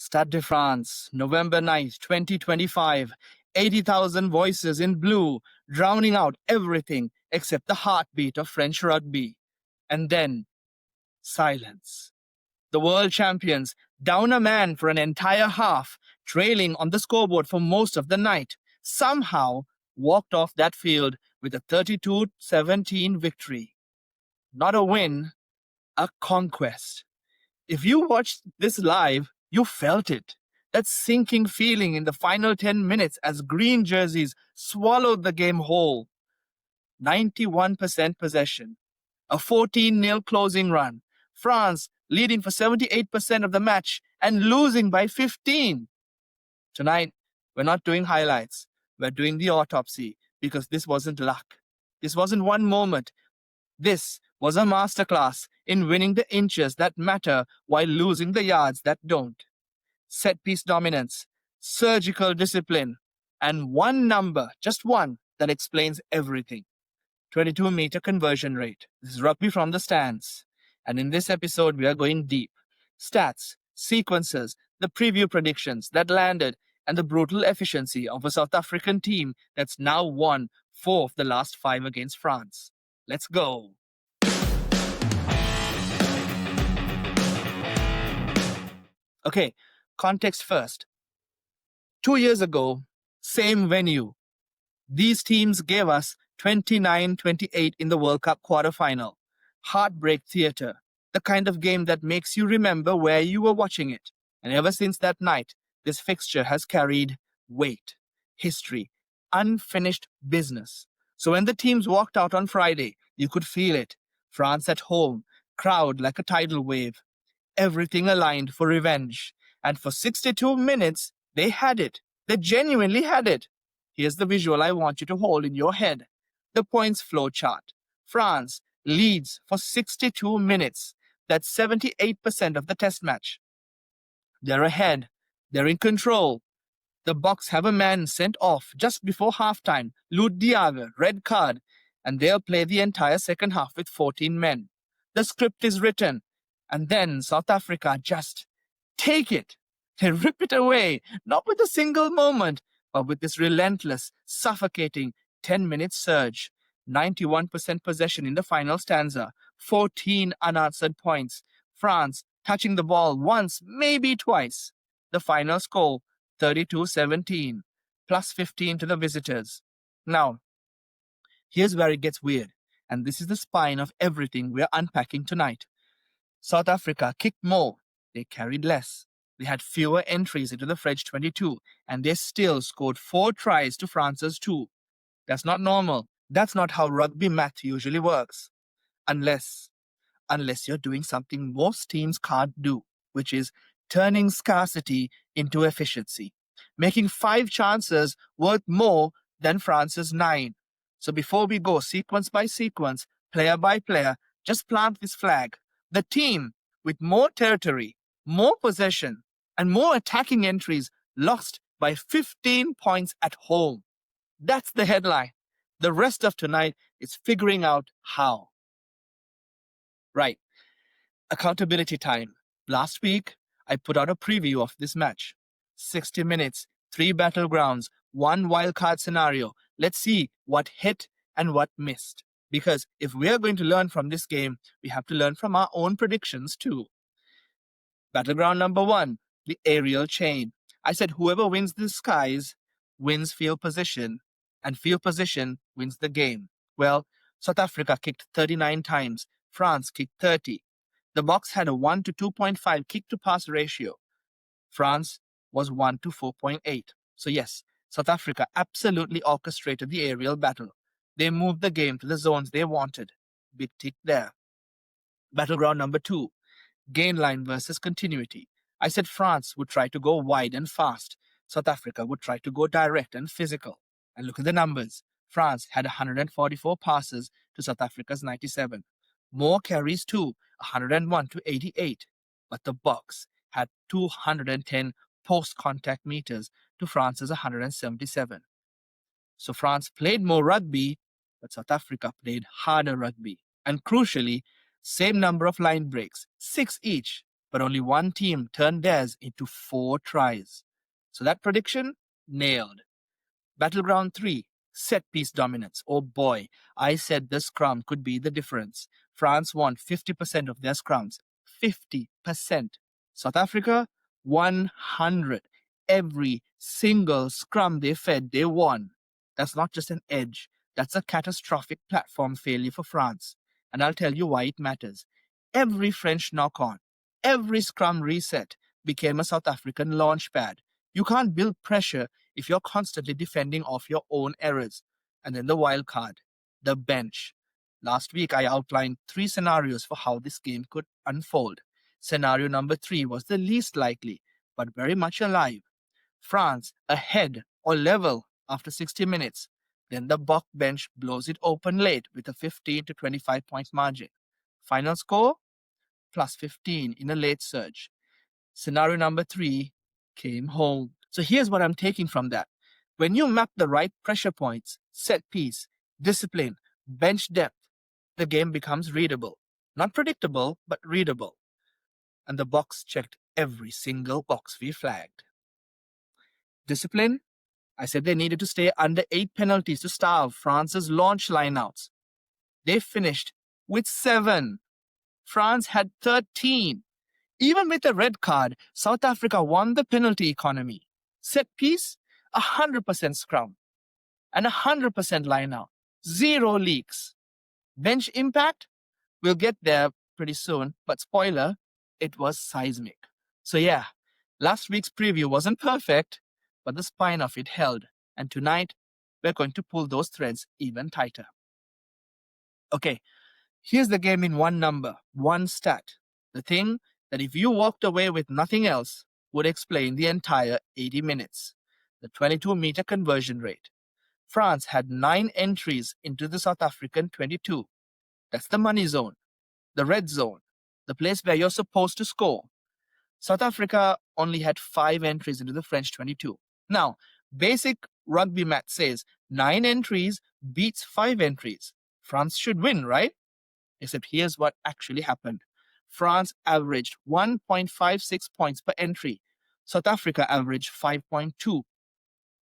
Stade de France, November 9th, 2025. 80,000 voices in blue, drowning out everything except the heartbeat of French rugby. And then, silence. The world champions, down a man for an entire half, trailing on the scoreboard for most of the night, somehow walked off that field with a 32-17 victory. Not a win, a conquest. If you watched this live, you felt it. That sinking feeling in the final 10 minutes as green jerseys swallowed the game whole. 91% possession. A 14-0 closing run. France leading for 78% of the match and losing by 15. Tonight, we're not doing highlights. We're doing the autopsy because this wasn't luck. This wasn't one moment. This was a masterclass in winning the inches that matter while losing the yards that don't. Set-piece dominance, surgical discipline, and one number, just one, that explains everything. 22-meter conversion rate. This is Rugby from the Stands. And in this episode, we are going deep. Stats, sequences, the preview predictions that landed, and the brutal efficiency of a South African team that's now won 4 of the last 5 against France. Let's go. Okay, context first. 2 years ago, same venue. These teams gave us 29-28 in the World Cup quarterfinal. Heartbreak theater, the kind of game that makes you remember where you were watching it. And ever since that night, this fixture has carried weight, history, unfinished business. So when the teams walked out on Friday, you could feel it. France at home, crowd like a tidal wave. Everything aligned for revenge. And for 62 minutes, they had it. They genuinely had it. Here's the visual I want you to hold in your head. The points flow chart. France leads for 62 minutes. That's 78% of the test match. They're ahead. They're in control. The Boks have a man sent off just before halftime. Lood de Jager, red card. And they'll play the entire second half with 14 men. The script is written. And then South Africa just take it. They rip it away, not with a single moment, but with this relentless, suffocating 10-minute surge. 91% possession in the final stanza, 14 unanswered points. France touching the ball once, maybe twice. The final score, 32-17, plus 15 to the visitors. Now, here's where it gets weird, and this is the spine of everything we're unpacking tonight. South Africa kicked more, they carried less. They had fewer entries into the French 22, and they still scored 4 tries to France's 2. That's not normal. That's not how rugby math usually works. Unless you're doing something most teams can't do, which is turning scarcity into efficiency, making 5 chances worth more than France's 9. So before we go sequence by sequence, player by player, just plant this flag. The team with more territory, more possession, and more attacking entries lost by 15 points at home. That's the headline. The rest of tonight is figuring out how. Right. Accountability time. Last week, I put out a preview of this match. 60 minutes, 3 battlegrounds, 1 wildcard scenario. Let's see what hit and what missed. Because if we are going to learn from this game, we have to learn from our own predictions too. Battleground number 1, the aerial chain. I said whoever wins the skies wins field position, and field position wins the game. Well, South Africa kicked 39 times. France kicked 30. The Boks had a 1 to 2.5 kick-to-pass ratio. France was 1 to 4.8. So yes, South Africa absolutely orchestrated the aerial battle. They moved the game to the zones they wanted. Big tick there. Battleground number 2, gain line versus continuity. I said France would try to go wide and fast. South Africa would try to go direct and physical. And look at the numbers. France had 144 passes to South Africa's 97. More carries too, 101 to 88. But the Boks had 210 post-contact meters to France's 177. So France played more rugby, but South Africa played harder rugby. And crucially, same number of line breaks, 6 each. but only one team turned theirs into 4 tries. So that prediction, nailed. Battleground 3, set-piece dominance. Oh boy, I said this scrum could be the difference. France won 50% of their scrums. 50%. South Africa, 100. Every single scrum they fed, they won. That's not just an edge. That's a catastrophic platform failure for France. And I'll tell you why it matters. Every French knock-on, every scrum reset became a South African launchpad. You can't build pressure if you're constantly defending off your own errors. And then the wild card, the bench. Last week, I outlined 3 scenarios for how this game could unfold. Scenario number 3 was the least likely, but very much alive. France ahead or level after 60 minutes. Then the Bok bench blows it open late with a 15 to 25 point margin. Final score? Plus 15 in a late surge. Scenario number 3 came home. So here's what I'm taking from that. When you map the right pressure points, set piece, discipline, bench depth, the game becomes readable. Not predictable, but readable. And the box checked every single box we flagged. Discipline? I said they needed to stay under 8 penalties to starve France's launch lineouts. They finished with 7. France had 13. Even with a red card, South Africa won the penalty economy. Set piece, 100% scrum and 100% line out. 0 leaks. Bench impact, we'll get there pretty soon, but spoiler, it was seismic. So yeah, last week's preview wasn't perfect, but the spine of it held. And tonight, we're going to pull those threads even tighter. Okay, here's the game in one number, one stat. The thing that if you walked away with nothing else would explain the entire 80 minutes. The 22-meter conversion rate. France had 9 entries into the South African 22. That's the money zone, the red zone, the place where you're supposed to score. South Africa only had 5 entries into the French 22. Now, basic rugby math says 9 entries beats 5 entries. France should win, right? Except here's what actually happened. France averaged 1.56 points per entry. South Africa averaged 5.2.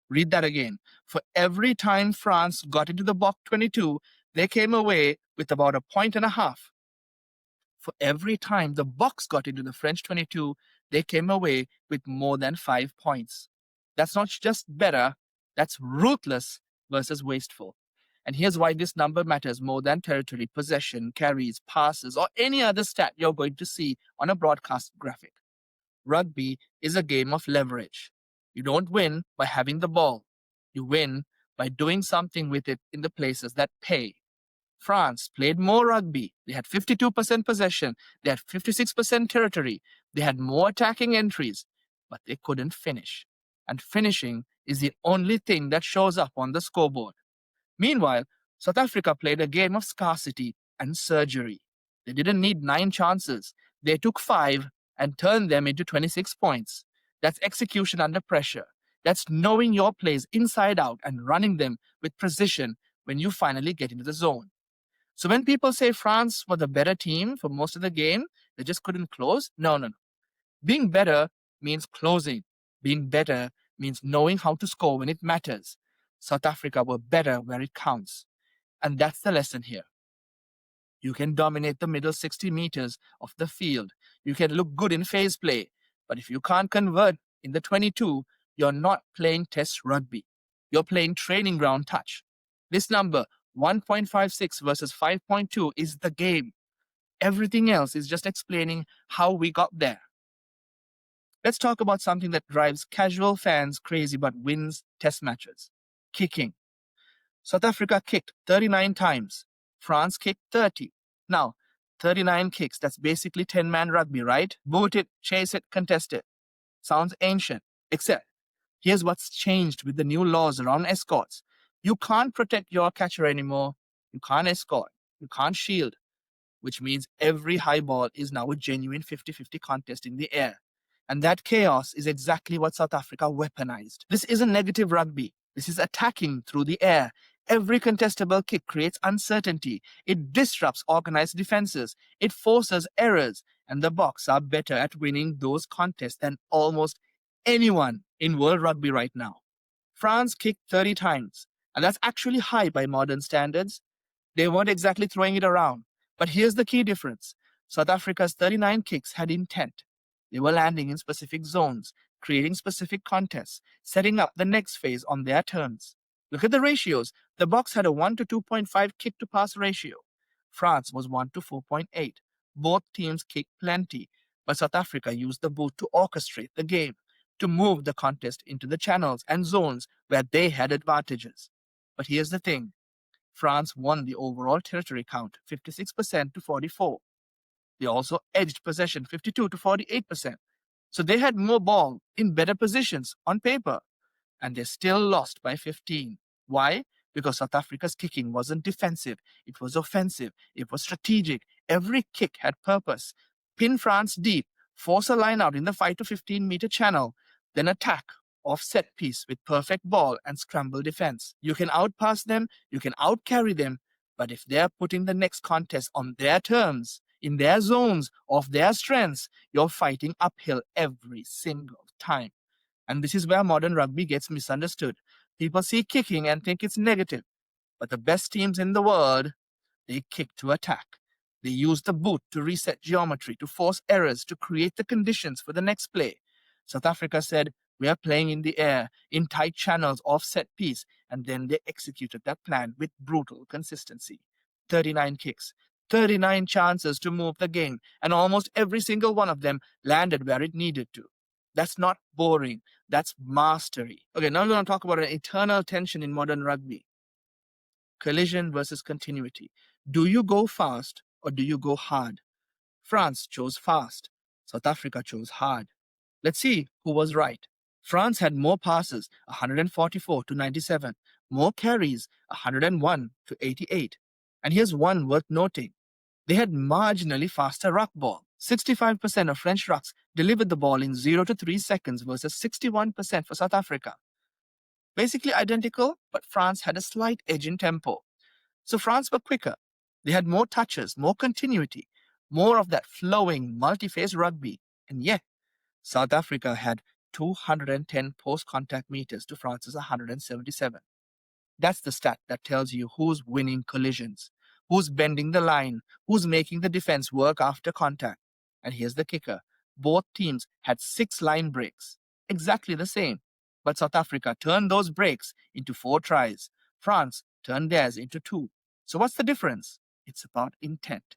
Read that again. For every time France got into the Bok 22, they came away with about a point and a half. For every time the Boks got into the French 22, they came away with more than 5 points. That's not just better, that's ruthless versus wasteful. And here's why this number matters more than territory, possession, carries, passes, or any other stat you're going to see on a broadcast graphic. Rugby is a game of leverage. You don't win by having the ball. You win by doing something with it in the places that pay. France played more rugby. They had 52% possession. They had 56% territory. They had more attacking entries, but they couldn't finish. And finishing is the only thing that shows up on the scoreboard. Meanwhile, South Africa played a game of scarcity and surgery. They didn't need 9 chances. They took 5 and turned them into 26 points. That's execution under pressure. That's knowing your plays inside out and running them with precision when you finally get into the zone. So when people say France were the better team for most of the game, they just couldn't close. No. Being better means closing. Being better means knowing how to score when it matters. South Africa were better where it counts. And that's the lesson here. You can dominate the middle 60 meters of the field. You can look good in phase play. But if you can't convert in the 22, you're not playing test rugby. You're playing training ground touch. This number, 1.56 versus 5.2, is the game. Everything else is just explaining how we got there. Let's talk about something that drives casual fans crazy but wins test matches. Kicking. South Africa kicked 39 times. France kicked 30. Now, 39 kicks, that's basically 10-man rugby, right? Boot it, chase it, contest it. Sounds ancient. Except, here's what's changed with the new laws around escorts. You can't protect your catcher anymore. You can't escort. You can't shield. Which means every high ball is now a genuine 50-50 contest in the air. And that chaos is exactly what South Africa weaponized. This isn't negative rugby. This is attacking through the air. Every contestable kick creates uncertainty. It disrupts organized defenses. It forces errors. And the Boks are better at winning those contests than almost anyone in World Rugby right now. France kicked 30 times, and that's actually high by modern standards. They weren't exactly throwing it around. But here's the key difference. South Africa's 39 kicks had intent. They were landing in specific zones, creating specific contests, setting up the next phase on their terms. Look at the ratios. The Boks had a 1 to 2.5 kick to pass ratio. France was 1 to 4.8. Both teams kicked plenty, but South Africa used the boot to orchestrate the game, to move the contest into the channels and zones where they had advantages. But here's the thing. France won the overall territory count 56% to 44. They also edged possession 52 to 48%. So they had more ball in better positions on paper, and they still lost by 15. Why? Because South Africa's kicking wasn't defensive, it was offensive, it was strategic. Every kick had purpose. Pin France deep, force a line out in the 5 to 15-meter channel, then attack off set piece with perfect ball and scramble defense. You can outpass them, you can outcarry them, but if they're putting the next contest on their terms, in their zones, of their strengths, you're fighting uphill every single time. And this is where modern rugby gets misunderstood. People see kicking and think it's negative, but the best teams in the world, they kick to attack. They use the boot to reset geometry, to force errors, to create the conditions for the next play. South Africa said, we are playing in the air, in tight channels, off set piece, and then they executed that plan with brutal consistency. 39 kicks, 39 chances to move the game, and almost every single one of them landed where it needed to. That's not boring, that's mastery. Okay, now we're going to talk about an eternal tension in modern rugby. Collision versus continuity. Do you go fast or do you go hard? France chose fast. South Africa chose hard. Let's see who was right. France had more passes, 144 to 97. More carries, 101 to 88. And here's one worth noting. They had marginally faster ruck ball. 65% of French rucks delivered the ball in 0 to 3 seconds versus 61% for South Africa. Basically identical, but France had a slight edge in tempo. So France were quicker. They had more touches, more continuity, more of that flowing, multi-phase rugby. And yet, South Africa had 210 post-contact meters to France's 177. That's the stat that tells you who's winning collisions, who's bending the line, who's making the defense work after contact. And here's the kicker. Both teams had 6 line breaks, exactly the same. But South Africa turned those breaks into 4 tries. France turned theirs into 2. So what's the difference? It's about intent.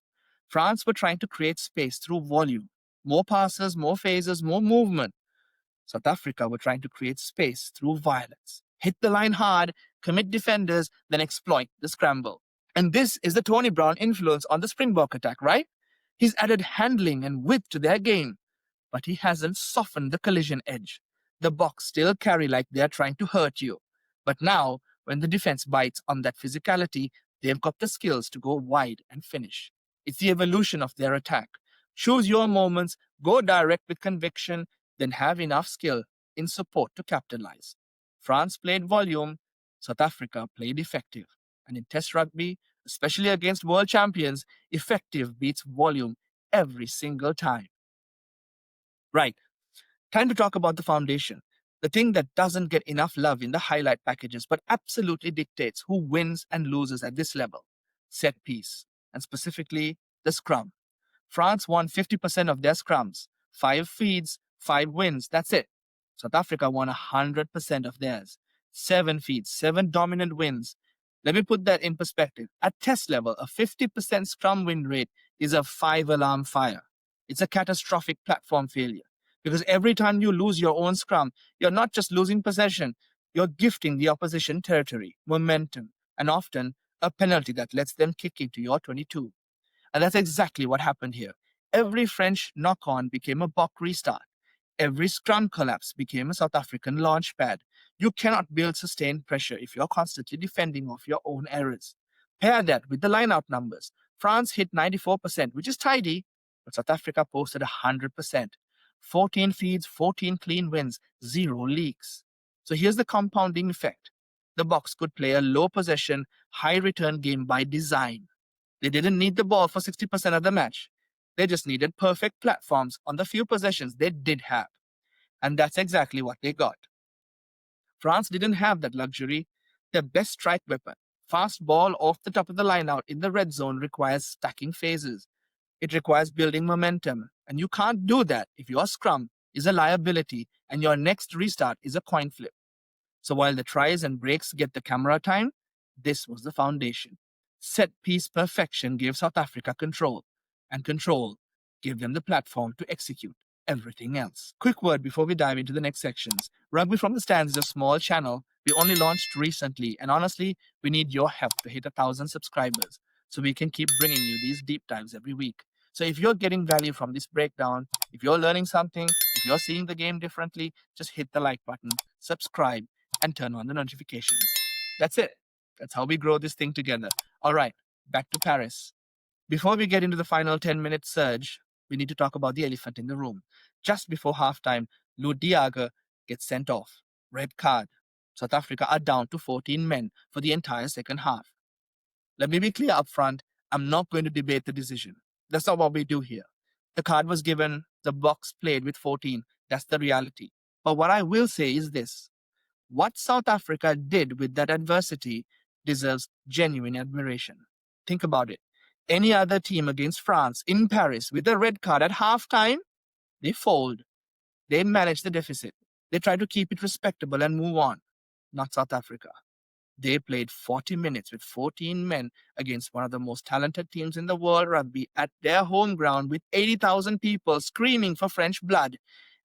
France were trying to create space through volume. More passes, more phases, more movement. South Africa were trying to create space through violence. Hit the line hard, commit defenders, then exploit the scramble. And this is the Tony Brown influence on the Springbok attack, right? He's added handling and width to their game, but he hasn't softened the collision edge. The Boks still carry like they're trying to hurt you. But now, when the defense bites on that physicality, they've got the skills to go wide and finish. It's the evolution of their attack. Choose your moments, go direct with conviction, then have enough skill in support to capitalize. France played volume, South Africa played effective. And in Test rugby, especially against world champions, effective beats volume every single time. Right, time to talk about the foundation. The thing that doesn't get enough love in the highlight packages, but absolutely dictates who wins and loses at this level. Set piece, and specifically the scrum. France won 50% of their scrums. 5 feeds, 5 wins, that's it. South Africa won 100% of theirs. 7 feeds, 7 dominant wins. Let me put that in perspective. At test level, a 50% scrum win rate is a 5-alarm fire. It's a catastrophic platform failure. Because every time you lose your own scrum, you're not just losing possession, you're gifting the opposition territory, momentum, and often a penalty that lets them kick into your 22. And that's exactly what happened here. Every French knock-on became a Bok restart. Every scrum collapse became a South African launch pad. You cannot build sustained pressure if you're constantly defending off your own errors. Pair that with the line-out numbers. France hit 94%, which is tidy, but South Africa posted 100%. 14 feeds, 14 clean wins, 0 leaks. So here's the compounding effect. the Boks could play a low possession, high return game by design. They didn't need the ball for 60% of the match. They just needed perfect platforms on the few possessions they did have. And that's exactly what they got. France didn't have that luxury. Their best strike weapon, fast ball off the top of the line out in the red zone, requires stacking phases. It requires building momentum. And you can't do that if your scrum is a liability and your next restart is a coin flip. So while the tries and breaks get the camera time, this was the foundation. Set piece perfection gave South Africa control, and control gave them the platform to execute everything else. Quick word before we dive into the next sections. Rugby from the Stands is a small channel we only launched recently, and honestly, we need your help to hit 1,000 subscribers so we can keep bringing you these deep dives every week. So if you're getting value from this breakdown, if you're learning something, if you're seeing the game differently, just hit the like button, subscribe, and turn on the notifications. That's it. That's how we grow this thing together. All right, back to Paris. Before we get into the final 10-minute surge, we need to talk about the elephant in the room. Just before halftime, Lood de Jager gets sent off. Red card. South Africa are down to 14 men for the entire second half. Let me be clear up front, I'm not going to debate the decision. That's not what we do here. The card was given, the Boks played with 14. That's the reality. But what I will say is this. What South Africa did with that adversity deserves genuine admiration. Think about it. Any other team against France in Paris with a red card at halftime, they fold. They manage the deficit. They try to keep it respectable and move on. Not South Africa. They played 40 minutes with 14 men against one of the most talented teams in the world rugby at their home ground with 80,000 people screaming for French blood.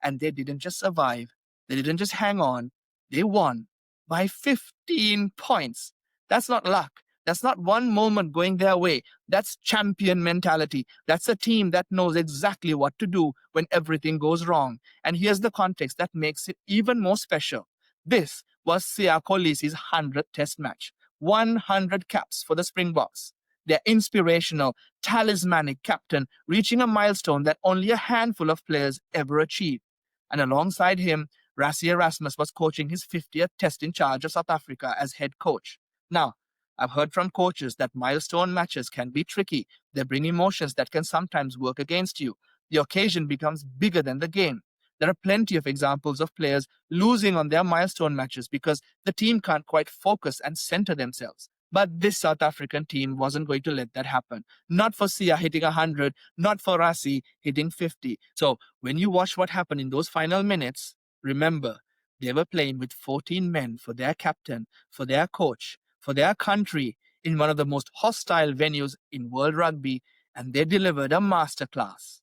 And they didn't just survive. They didn't just hang on. They won by 15 points. That's not luck. That's not one moment going their way. That's champion mentality. That's a team that knows exactly what to do when everything goes wrong. And here's the context that makes it even more special. This was Siya Kolisi's 100th test match. 100 caps for the Springboks. Their inspirational, talismanic captain reaching a milestone that only a handful of players ever achieved. And alongside him, Rassie was coaching his 50th test in charge of South Africa as head coach. Now, I've heard from coaches that milestone matches can be tricky. They bring emotions that can sometimes work against you. The occasion becomes bigger than the game. There are plenty of examples of players losing on their milestone matches because the team can't quite focus and center themselves. But this South African team wasn't going to let that happen. Not for Siya hitting 100, not for Rassie hitting 50. So when you watch what happened in those final minutes, remember, they were playing with 14 men for their captain, for their coach, for their country in one of the most hostile venues in world rugby, and they delivered a masterclass.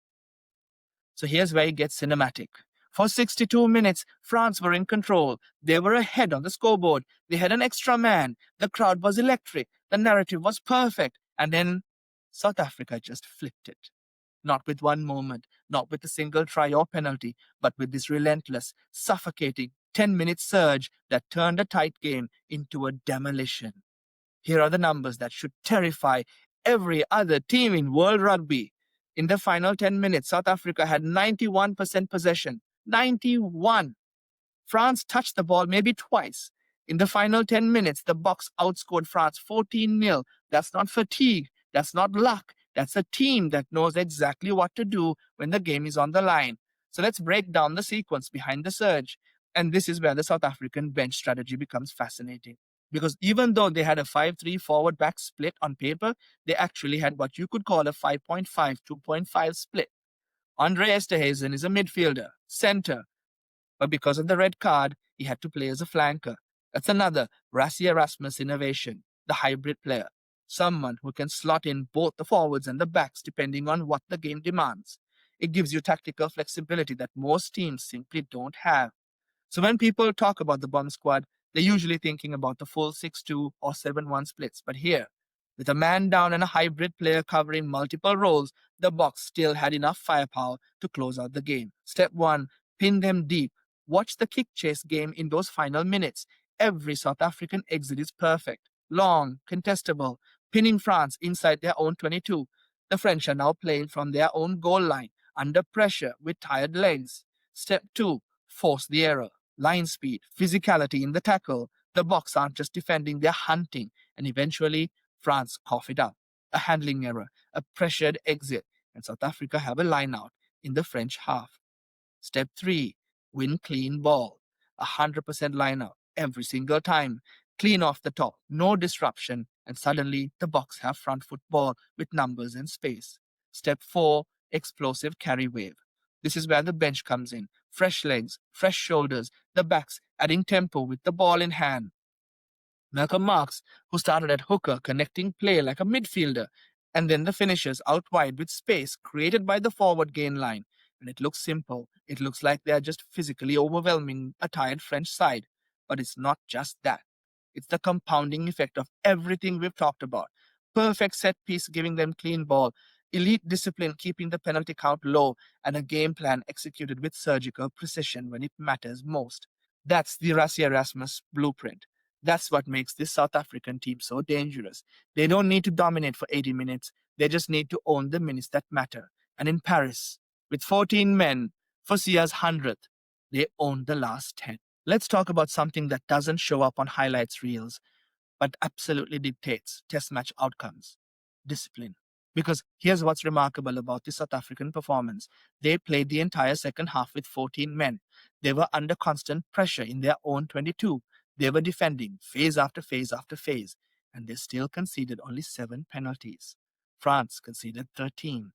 So here's where it gets cinematic. For 62 minutes, France were in control. They were ahead on the scoreboard. They had an extra man. The crowd was electric. The narrative was perfect. And then South Africa just flipped it. Not with one moment, not with a single try or penalty, but with this relentless, suffocating 10-minute surge that turned a tight game into a demolition. Here are the numbers that should terrify every other team in world rugby. In the final 10 minutes, South Africa had 91% possession. 91. France touched the ball maybe twice. In the final 10 minutes, the Boks outscored France 14-0. That's not fatigue. That's not luck. That's a team that knows exactly what to do when the game is on the line. So let's break down the sequence behind the surge. And this is where the South African bench strategy becomes fascinating. Because even though they had a 5-3 forward back split on paper, they actually had what you could call a 5.5, 2.5 split. Andre Esterhuizen is a midfielder, center. But because of the red card, he had to play as a flanker. That's another Rassie innovation, the hybrid player. Someone who can slot in both the forwards and the backs depending on what the game demands. It gives you tactical flexibility that most teams simply don't have. So when people talk about the bomb squad, they're usually thinking about the full 6-2 or 7-1 splits. But here, with a man down and a hybrid player covering multiple roles, the Boks still had enough firepower to close out the game. Step 1, pin them deep. Watch the kick chase game in those final minutes. Every South African exit is perfect. Long, contestable, pinning France inside their own 22. The French are now playing from their own goal line, under pressure, with tired legs. Step 2, force the error. Line speed, physicality in the tackle, The Boks aren't just defending, they're hunting, and eventually France cough it up. A handling error, a pressured exit, and South Africa have a line out in the French half. Step 3, win clean ball. 100% line out every single time. Clean off the top, no disruption, and suddenly the Boks have front foot ball with numbers and space. Step 4, explosive carry wave. This is where the bench comes in. Fresh legs, fresh shoulders, the backs adding tempo with the ball in hand. Malcolm Marx, who started at hooker, connecting play like a midfielder, and then the finishers out wide with space created by the forward gain line. And it looks simple. It looks like they are just physically overwhelming a tired French side. But it's not just that. It's the compounding effect of everything we've talked about. Perfect set piece giving them clean ball, elite discipline keeping the penalty count low, and a game plan executed with surgical precision when it matters most. That's the Rassie Erasmus blueprint. That's what makes this South African team so dangerous. They don't need to dominate for 80 minutes. They just need to own the minutes that matter. And in Paris, with 14 men for Siya's 100th, they owned the last 10. Let's talk about something that doesn't show up on highlights reels, but absolutely dictates test match outcomes: discipline. Because here's what's remarkable about the South African performance. They played the entire second half with 14 men. They were under constant pressure in their own 22. They were defending phase after phase after phase, and they still conceded only 7 penalties. France conceded 13.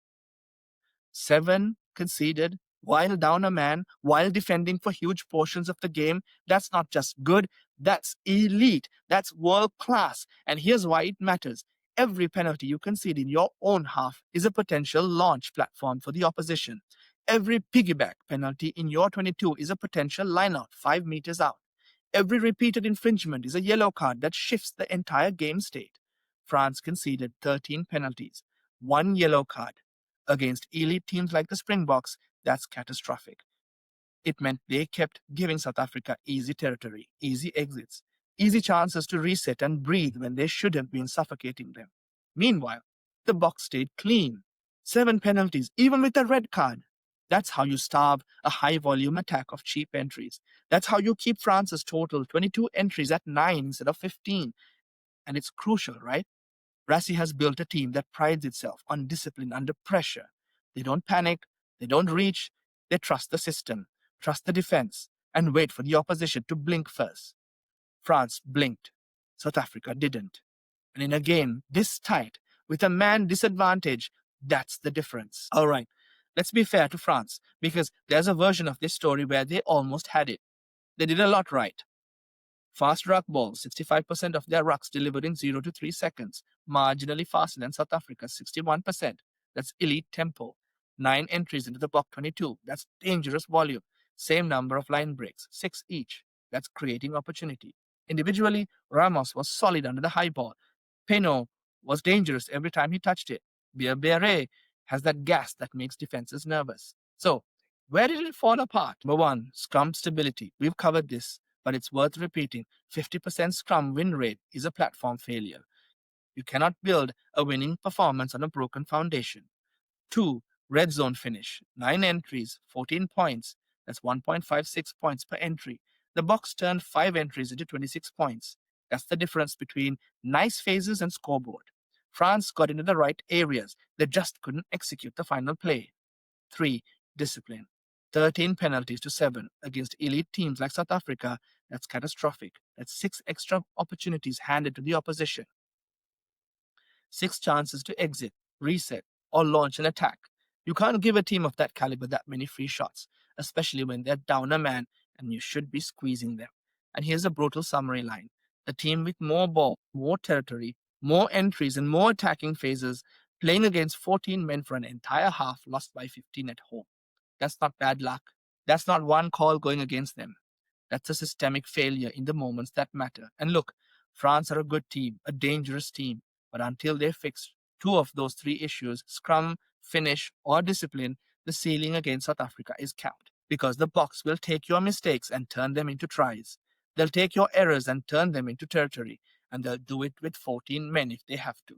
7 conceded while down a man, while defending for huge portions of the game. That's not just good, that's elite, that's world class. And here's why it matters. Every penalty you concede in your own half is a potential launch platform for the opposition. Every piggyback penalty in your 22 is a potential lineout 5 meters out. Every repeated infringement is a yellow card that shifts the entire game state. France conceded 13 penalties, 1 yellow card. Against elite teams like the Springboks, that's catastrophic. It meant they kept giving South Africa easy territory, easy exits, easy chances to reset and breathe when they should have been suffocating them. Meanwhile, the Boks stayed clean. 7 penalties, even with a red card. That's how you starve a high-volume attack of cheap entries. That's how you keep France's total 22 entries at 9 instead of 15. And it's crucial, right? Rassie has built a team that prides itself on discipline under pressure. They don't panic, they don't reach, they trust the system, trust the defense, and wait for the opposition to blink first. France blinked. South Africa didn't. And in a game this tight, with a man disadvantage, that's the difference. All right, let's be fair to France, because there's a version of this story where they almost had it. They did a lot right. Fast ruck balls, 65% of their rucks delivered in 0 to 3 seconds, marginally faster than South Africa's 61%. That's elite tempo. 9 entries into the block 22. That's dangerous volume. Same number of line breaks, 6 each. That's creating opportunity. Individually, Ramos was solid under the high ball. Peno was dangerous every time he touched it. Bere has that gas that makes defenses nervous. So, where did it fall apart? Number 1, scrum stability. We've covered this, but it's worth repeating. 50% scrum win rate is a platform failure. You cannot build a winning performance on a broken foundation. 2, red zone finish. 9 entries, 14 points. That's 1.56 points per entry. The Boks turned 5 entries into 26 points. That's the difference between nice phases and scoreboard. France got into the right areas. They just couldn't execute the final play. 3, discipline. 13 penalties to 7 against elite teams like South Africa. That's catastrophic. That's 6 extra opportunities handed to the opposition. 6 chances to exit, reset, or launch an attack. You can't give a team of that caliber that many free shots, especially when they're down a man and you should be squeezing them. And here's a brutal summary line. The team with more ball, more territory, more entries, and more attacking phases, playing against 14 men for an entire half, lost by 15 at home. That's not bad luck. That's not one call going against them. That's a systemic failure in the moments that matter. And look, France are a good team, a dangerous team. But until they fix 2 of those 3 issues, scrum, finish, or discipline, the ceiling against South Africa is capped. Because the Boks will take your mistakes and turn them into tries. They'll take your errors and turn them into territory. And they'll do it with 14 men if they have to.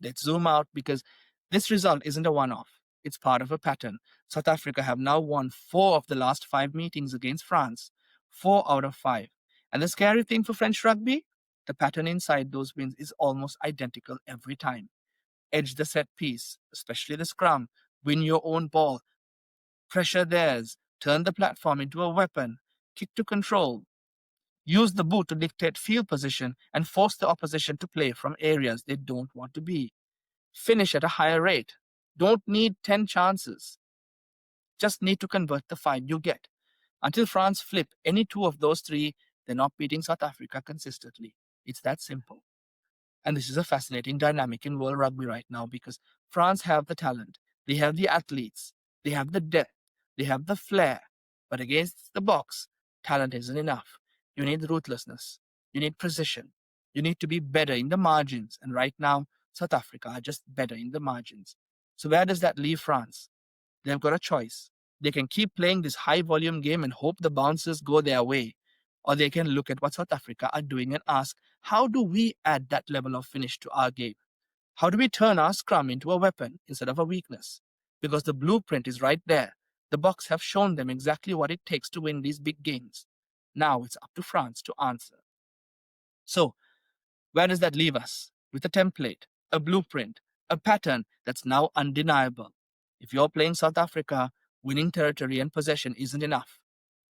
Let's zoom out, because this result isn't a one-off. It's part of a pattern. South Africa have now won 4 of the last 5 meetings against France. 4 out of 5. And the scary thing for French rugby, the pattern inside those wins is almost identical every time. Edge the set piece, especially the scrum, win your own ball, pressure theirs, turn the platform into a weapon, kick to control, use the boot to dictate field position, and force the opposition to play from areas they don't want to be. Finish at a higher rate. Don't need 10 chances. Just need to convert the 5 you get. Until France flip any two of those three, they're not beating South Africa consistently. It's that simple. And this is a fascinating dynamic in world rugby right now because France have the talent, they have the athletes, they have the depth, they have the flair. But against the box, talent isn't enough. You need ruthlessness, you need precision, you need to be better in the margins. And right now, South Africa are just better in the margins. So where does that leave France? They've got a choice. They can keep playing this high volume game and hope the bounces go their way. Or they can look at what South Africa are doing and ask, how do we add that level of finish to our game? How do we turn our scrum into a weapon instead of a weakness? Because the blueprint is right there. The Boks have shown them exactly what it takes to win these big games. Now it's up to France to answer. So, where does that leave us? With a template, a blueprint, a pattern that's now undeniable. If you're playing South Africa, winning territory and possession isn't enough.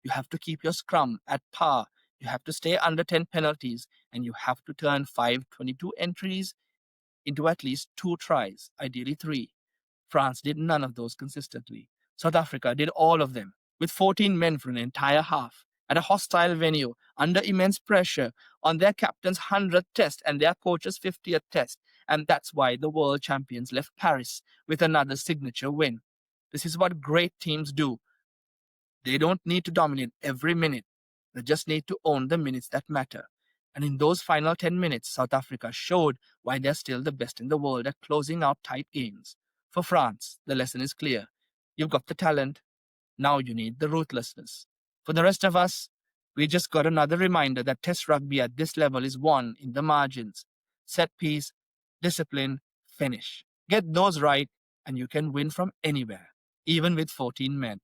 You have to keep your scrum at par. You have to stay under 10 penalties, and you have to turn 5-22 entries into at least 2 tries, ideally 3. France did none of those consistently. South Africa did all of them, with 14 men for an entire half, at a hostile venue, under immense pressure, on their captain's 100th test and their coach's 50th test. And that's why the world champions left Paris with another signature win. This is what great teams do. They don't need to dominate every minute. They just need to own the minutes that matter. And in those final 10 minutes, South Africa showed why they're still the best in the world at closing out tight games. For France, the lesson is clear. You've got the talent. Now you need the ruthlessness. For the rest of us, we just got another reminder that Test rugby at this level is won in the margins. Set piece, discipline, finish. Get those right, and you can win from anywhere, even with 14 men.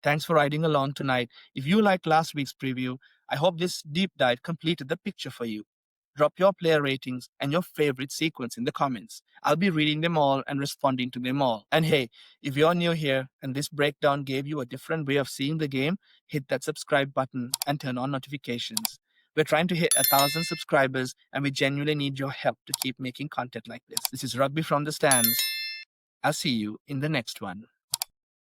Thanks for riding along tonight. If you liked last week's preview, I hope this deep dive completed the picture for you. Drop your player ratings and your favorite sequence in the comments. I'll be reading them all and responding to them all. And hey, if you're new here and this breakdown gave you a different way of seeing the game, hit that subscribe button and turn on notifications. We're trying to hit 1,000 subscribers and we genuinely need your help to keep making content like this. This is Rugby from the Stands. I'll see you in the next one.